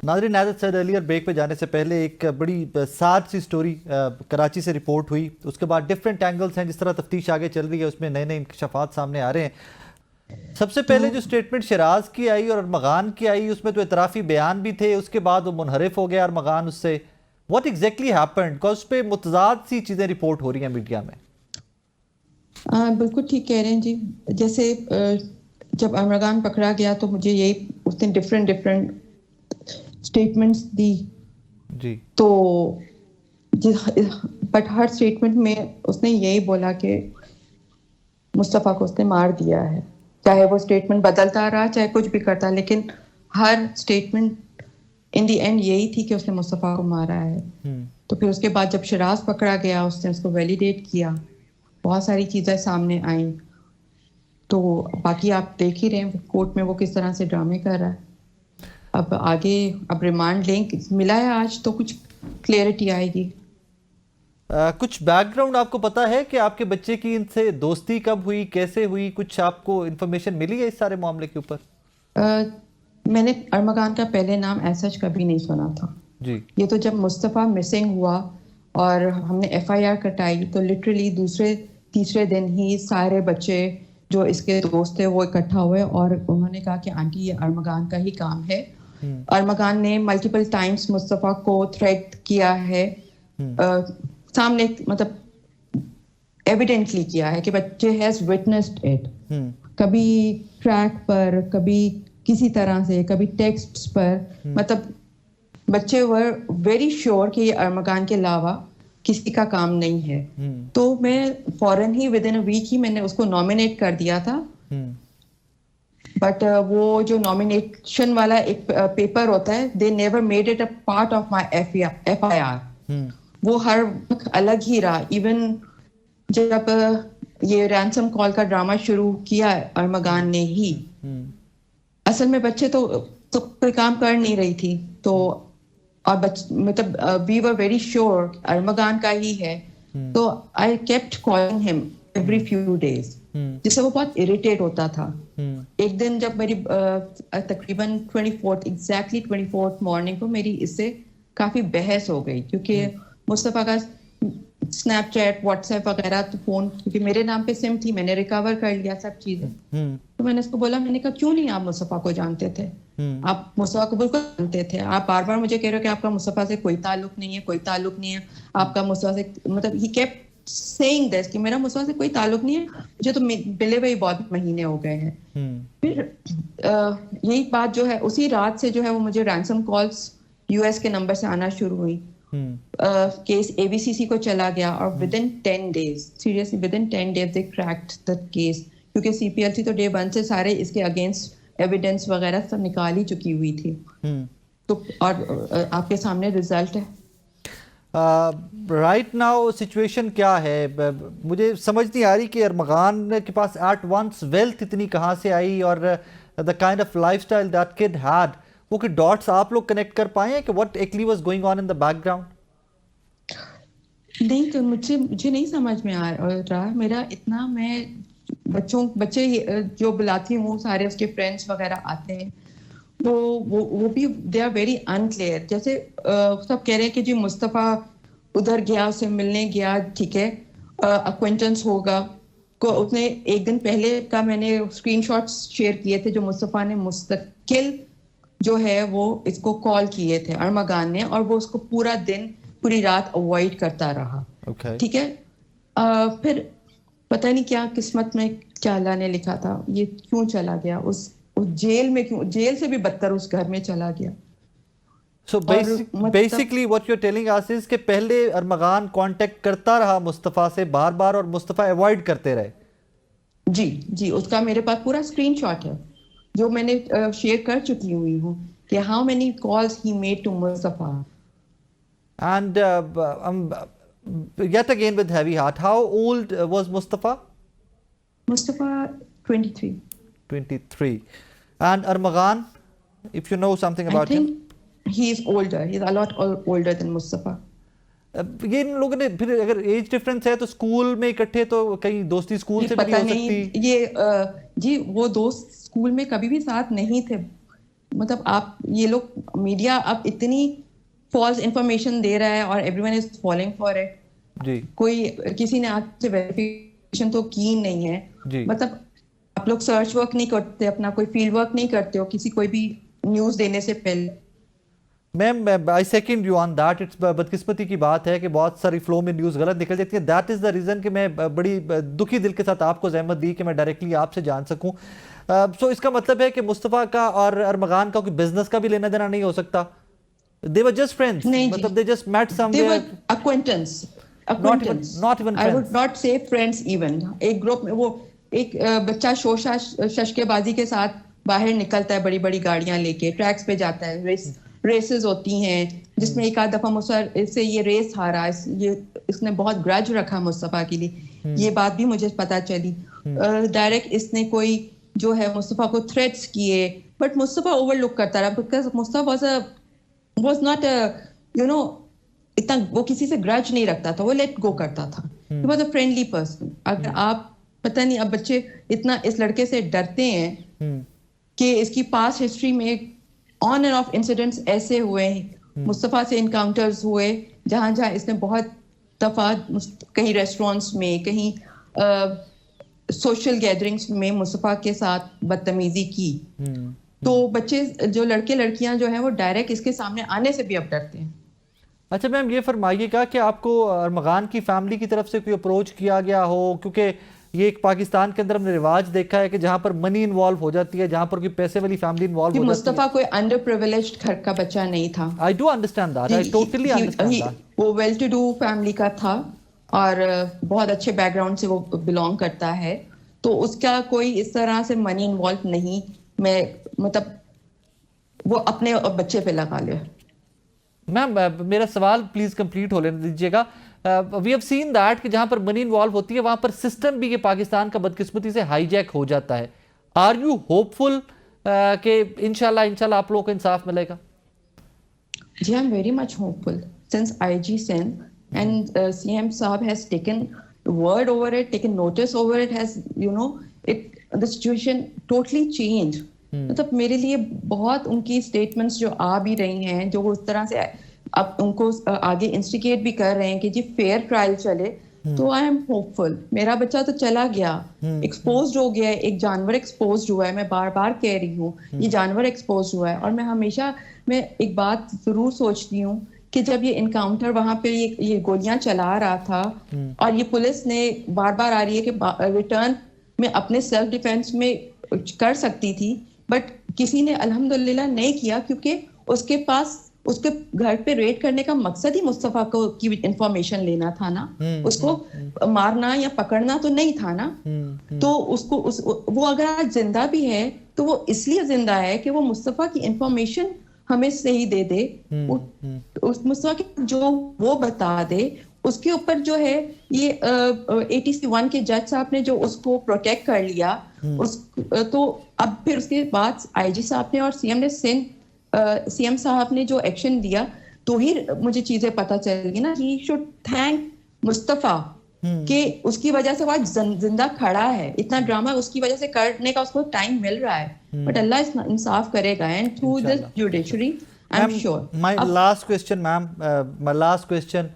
नाज़रीन, as said earlier, break पे जाने से पहले एक बड़ी सैड सी स्टोरी कराची से रिपोर्ट हुई। उसके बाद डिफरेंट एंगल्स हैं, जिस तरह तफ्तीश आगे चल रही है उसमें नए नए इंकशाफात सामने आ रहे हैं। सबसे पहले जो स्टेटमेंट शराज की आई और अरमगान की आई, उसमें तो इतराफ़ी बयान भी थे, उसके बाद वो मुनहरिफ हो गया अरमगान उससे। What exactly happened? बिकॉज उस पर मुतज़ाद सी चीज़ें रिपोर्ट हो रही हैं मीडिया में। बिल्कुल ठीक कह रहे हैं जी। जैसे जब अरमगान पकड़ा गया तो मुझे यही उसने डिफरेंट स्टेटमेंट्स दी जी। तो बट हर स्टेटमेंट में उसने यही बोला कि मुस्तफ़ा को उसने मार दिया है। चाहे वो स्टेटमेंट बदलता रहा, चाहे कुछ भी करता, लेकिन हर स्टेटमेंट इन द एंड यही थी कि उसने मुस्तफ़ा को मारा है। तो फिर उसके बाद जब शराज पकड़ा गया, उसने उसको वैलिडेट किया, बहुत सारी चीज़ें सामने आई। तो बाकी आप देख ही रहे हैं कोर्ट में वो किस तरह से ड्रामे कर रहा है। अब आगे अब रिमांड लें, मिला है आज तो कुछ क्लियरिटी आएगी। कुछ बैकग्राउंड आपको पता है कि आपके बच्चे की इनसे दोस्ती कब हुई, कैसे हुई? कुछ आपको इन्फॉर्मेशन मिली है इस सारे मामले के ऊपर? मैंने अरमगान का पहले नाम ऐसा कभी नहीं सुना था जी। ये तो जब मुस्तफ़ा मिसिंग हुआ और हमने एफआईआर कटाई तो लिटरली दूसरे तीसरे दिन ही सारे बच्चे जो इसके दोस्त थे वो इकट्ठा हुए और उन्होंने कहा कि आंटी ये अरमगान का ही काम है। अरमगान ने मल्टीपल टाइम्स मुस्तफ़ा को थ्रेट किया है, सामने मतलब एविडेंटली किया है कि बच्चे हैज विटनेस्ड इट। कभी ट्रैक पर, कभी किसी तरह से, कभी टेक्स्ट्स पर, मतलब बच्चे वर वेरी श्योर कि ये अरमगान के अलावा किसी का काम नहीं है। तो मैं फौरन ही विद इन अ वीक ही मैंने उसको नॉमिनेट कर दिया था। बट वो जो नॉमिनेशन वाला एक पेपर होता है, they never made it a part of my FIR. वो हर अलग ही रहा। इवन जब ये रैंसम कॉल का ड्रामा शुरू किया अरमगान ने ही, असल में बच्चे तो कोई काम कर नहीं रही थी। तो और मतलब वी वर वेरी श्योर अरमगान का ही है। तो I kept calling him every few days, जिससे वो बहुत इरिटेट होता था। एक दिन जब मेरी तकरीबन 24th मॉर्निंग को मेरी इससे काफी बहस हो गई, क्योंकि मुस्तफ़ा का स्नैपचैट, व्हाट्सएप वगैरह तो फोन, क्योंकि मेरे नाम पे सिम थी, मैंने रिकवर कर लिया सब चीजें। तो मैंने उसको बोला, मैंने कहा क्यों नहीं आप मुस्तफ़ा को जानते थे? आप मुस्तफ़ा को बिल्कुल जानते थे। आप बार बार मुझे कह रहे हो कि आपका मुस्तफ़ा से कोई ताल्लुक नहीं है, कोई ताल्लुक नहीं है आपका मुस्तफ़ा से। मतलब ही केप्ट सेइंग दिस कि मेरा मुस्तफ़ा से कोई ताल्लुक नहीं है, मुझे तो मिले हुए बहुत महीने हो गए हैं। फिर यही बात जो है, उसी रात से जो है वो मुझे रैंसम कॉल्स यूएस के नंबर से आना शुरू हुई। केस एबीसीसी को चला गया और with in 10 days, seriously with in 10 days they cracked the case, क्योंकि सीपीएलसी तो डे 1 से सारे इसके अगेंस्ट एविडेंस वगैरह सब निकाल ही चुकी हुई थी। तो और आपके सामने रिजल्ट है। राइट नाउ सिचुएशन क्या है? मुझे समझ नहीं आ रही कि अरमगान के पास एट वंस वेल्थ इतनी कहाँ से आई और the kind of lifestyle that kid had. वो कि डॉट्स आप लोग कनेक्ट कर पाए हैं कि what actually was going on in the background? नहीं, तो मुझे नहीं समझ में आ रहा। मेरा इतना, मैं बच्चे जो बुलाती हूँ सारे उसके फ्रेंड्स वगैरह आते हैं, वो भी दे आर वेरी अनक्लियर। जैसे सब कह रहे हैं कि जी मुस्तफ़ा उधर गया, उससे मिलने गया, ठीक है, अक्वेंटेंस होगा को। उसने एक दिन पहले का मैंने स्क्रीनशॉट्स शेयर किए थे जो मुस्तफ़ा ने मुस्तकिल जो है वो इसको कॉल किए थे अरमगान ने, और वो उसको पूरा दिन पूरी रात अवॉइड करता रहा। ठीक है। फिर पता नहीं क्या किस्मत में क्या अल्लाह ने लिखा था, ये क्यों चला गया उस जेल में, क्यों जेल से भी बदतर उस घर में चला गया। So basically what you're telling us is कि पहले अरमगान कांटेक्ट करता रहा मुस्तफ़ा से बार बार और मुस्तफ़ा अवॉइड करते रहे। जी, उसका मेरे पास पूरा स्क्रीनशॉट है जो मैंने शेयर कर चुकी हुई हूँ कि how many calls he made to Mustafa. And yet again with heavy heart, how old was Mustafa? Mustafa 23. 23. And Armaghan, if you know something about him? He is older. He is a lot older than Mustafa. ये इन लोगों ने फिर अगर age difference है तो school में इकट्ठे, तो कहीं दोस्ती स्कूल से भी हो सकती? ये जी वो दोस्त स्कूल में कभी भी साथ नहीं थे। मतलब आप ये लोग मीडिया अब इतनी फॉल्स इंफॉर्मेशन दे रहा है और everyone is following for it. जी कोई किसी ने आपसे वेरिफिकेशन तो की नहीं है। जी मतलब आप लोग सर्च वर्क नहीं करते, अपना कोई फील्ड वर्क नहीं करते हो किसी कोई भी न्यूज देने से पहले। Ma'am I second you on that. It's बदकिस्मती की बात है कि बहुत सारी फ्लो में न्यूज़ गलत निकल जाती है। दैट इज़ द रीज़न कि मैं बड़ी दुखी दिल के साथ आपको जहमत दी कि मैं डायरेक्टली आपसे जान सकूं। सो इसका मतलब है कि मुस्तफ़ा का और अरमगान का कोई बिजनेस का भी लेना देना नहीं हो सकता। दे वर जस्ट फ्रेंड्स, नहीं जी, मतलब they just met they were somewhere, acquaintance acquaintance not even I would friends. not say friends even। एक ग्रुप में वो एक बच्चा शोशा शशकेबाजी के साथ बाहर निकलता है, बड़ी बड़ी गाड़ियां लेके ट्रैक्स पे जाता है, रेसेस होती हैं जिसमें एक आध दफा मुस्तफा इससे ये रेस हारा, इसने बहुत ग्रज रखा मुस्तफा के लिए, ये बात भी मुझे पता चली। डायरेक्ट इसने कोई जो है मुस्तफा को थ्रेट्स किए, बट मुस्तफा ओवरलुक करता रहा because Mustafa was not a you know इतना वो किसी से ग्रज नहीं रखता था, वो लेट गो करता था। He was a friendly person. अगर आप पता नहीं अब बच्चे इतना इस लड़के से डरते हैं कि इसकी पास हिस्ट्री में ऑन एंड ऑफ इंसिडेंट्स ऐसे हुए हैं, मुस्तफा से इनकाउंटर्स हुए जहां जहां इसने बहुत दफा कहीं रेस्टोरेंट्स में, कहीं सोशल गैदरिंग्स में मुस्तफा के साथ बदतमीजी की। तो बच्चे जो लड़के लड़कियां जो हैं वो डायरेक्ट इसके सामने आने से भी अब डरते हैं। अच्छा मैम, ये फरमाइएगा कि आपको अरमगान की फैमिली की तरफ से कोई अप्रोच किया गया हो, क्योंकि ये एक पाकिस्तान के अंदर हमने रिवाज देखा है कि जहां पर मनी इन्वॉल्व हो जाती है, जहां पर कोई पैसे वाली फैमिली इन्वॉल्व हो जाती है। मुस्तफा कोई अंडर प्रिविलेज्ड घर का बच्चा नहीं था। I do understand that, I totally understand that. वो वेल टू डू फैमिली का था और बहुत अच्छे बैकग्राउंड से वो बिलोंग करता है, तो उसका कोई इस तरह से मनी इन्वॉल्व नहीं। मैं मतलब वो अपने बच्चे पे लगा ले। मैम मेरा सवाल प्लीज कंप्लीट हो लेने दीजिएगा। वी हैव सीन दैट कि जहां पर मनी इन्वॉल्व होती है वहां पर सिस्टम भी ये पाकिस्तान का बदकिस्मती से हाईजैक हो जाता है। आर यू होपफुल कि इंशाल्लाह आप लोगों को इंसाफ मिलेगा? जी, I am very much hopeful since IG Sen and CM साहब has taken word over it, taken notice over it, has you know it the situation totally change. मतलब मेरे लिए बहुत उनकी स्टेटमेंट्स जो आ भी रही हैं, जो वो उस तरह से अब उनको आगे इंस्टिगेट भी कर रहे हैं कि जी फेयर ट्रायल चले, तो आई एम होपफुल। मेरा बच्चा तो चला गया, एक्सपोज हो गया, एक जानवर एक्सपोज हुआ है। मैं बार बार कह रही हूँ ये जानवर एक्सपोज हुआ है। और मैं हमेशा मैं एक बात जरूर सोचती हूँ कि जब ये इनकाउंटर वहां पे ये गोलियां चला रहा था और ये पुलिस ने बार बार आ रही है कि रिटर्न में अपने सेल्फ डिफेंस में कर सकती थी, बट किसी ने अल्हम्दुलिल्लाह नहीं किया, क्योंकि उसके पास उसके घर पे रेड करने का मकसद ही मुस्तफा को की इंफॉर्मेशन लेना था ना, उसको मारना या पकड़ना तो नहीं था ना। तो उसको वो अगर आज जिंदा भी है तो वो इसलिए जिंदा है कि वो मुस्तफा की इंफॉर्मेशन हमें सही दे दे, उस मुस्तफा की जो वो बता दे, उसके ऊपर जो है ये ATC 1 के जज साहब ने जो उसको प्रोटेक्ट कर लिया, तो अब फिर उसके बाद आईजी साहब ने और सीएम साहब ने जो एक्शन दिया, तो ही मुझे चीजें पता चलेगी ना। ही शुड थैंक मुस्तफा कि उसकी वजह से वो आज जिंदा खड़ा है। इतना ड्रामा उसकी वजह से करने का उसको टाइम मिल रहा है, बट अल्लाह इंसाफ करेगा and through this judiciary I am sure. My last question ma'am, my last question,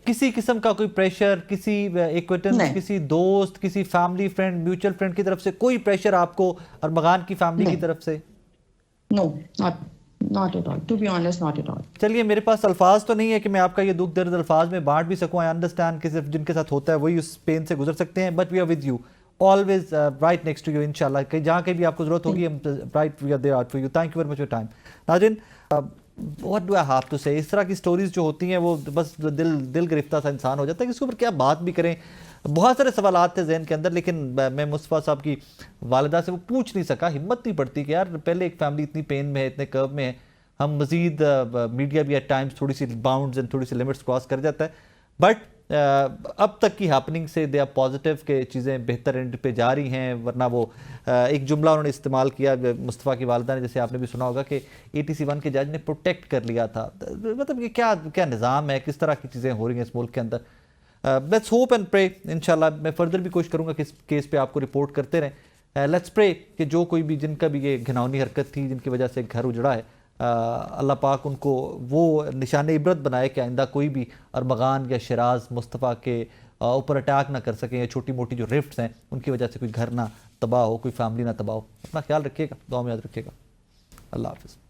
किसी किस्म का कोई प्रेशर, किसी एक्वेटेंस, किसी दोस्त, किसी फैमिली फ्रेंड, म्यूचुअल फ्रेंड की तरफ से कोई प्रेशर आपको अरमगान की फैमिली की तरफ से? No, not at all, to be honest, not at all. चलिए, मेरे पास अल्फाज तो नहीं है कि मैं आपका ये दुख दर्द अल्फाज में बांट भी सकूं। आई अंडरस्टैंड कि सिर्फ जिनके साथ होता है वही उस पेन से गुजर सकते हैं, but we are with you always, right next to you. इंशाल्लाह कहीं जहाँ कहीं भी आपको जरूरत होगी, हम right we are there out for you. Thank you very much for time. नाज़रीन, what do I have to say, इस तरह की स्टोरीज जो होती हैं वो बस दिल गिरफ्तार सा इंसान हो जाता है कि इसके ऊपर क्या बात भी करें। बहुत सारे सवालात थे जहन के अंदर, लेकिन मैं मुस्तफा साहब की वालिदा से वो पूछ नहीं सका। हिम्मत नहीं पड़ती कि यार पहले एक फैमिली इतनी पेन में है, इतने कर्व में है, हम मजीद मीडिया भी एट टाइम्स थोड़ी सी बाउंड्स एंड थोड़ी सी लिमिट्स क्रॉस कर जाता है, बट अब तक की हैपनिंग से दे आर पॉजिटिव के चीज़ें बेहतर एंड पे जा रही हैं। वरना वो एक जुमला उन्होंने इस्तेमाल किया मुस्तफ़ा की वालिदा ने, जैसे आपने भी सुना होगा कि ATC 1 के जज ने प्रोटेक्ट कर लिया था। मतलब ये क्या निज़ाम है, किस तरह की चीज़ें हो रही हैं इस मुल्क के अंदर। लेट्स होप एंड प्रे, इंशाल्लाह मैं फर्दर भी कोशिश करूँगा कि इस केस पे आपको रिपोर्ट करते रहें। लेट्स प्रे कि जो कोई भी जिनका भी ये घिनौनी हरकत थी जिनकी वजह से घर उजड़ा है, अल्लाह पाक उनको वो निशान इबरत बनाए कि आइंदा कोई भी अरमगान या शराज मुस्तफ़ा के ऊपर अटैक ना कर सकें, या छोटी मोटी जो रिफ्ट्स हैं उनकी वजह से कोई घर ना तबाह हो, कोई फैमिली ना तबाह हो। अपना ख्याल रखिएगा, दुआ में याद रखिएगा। अल्लाह हाफ़िज़।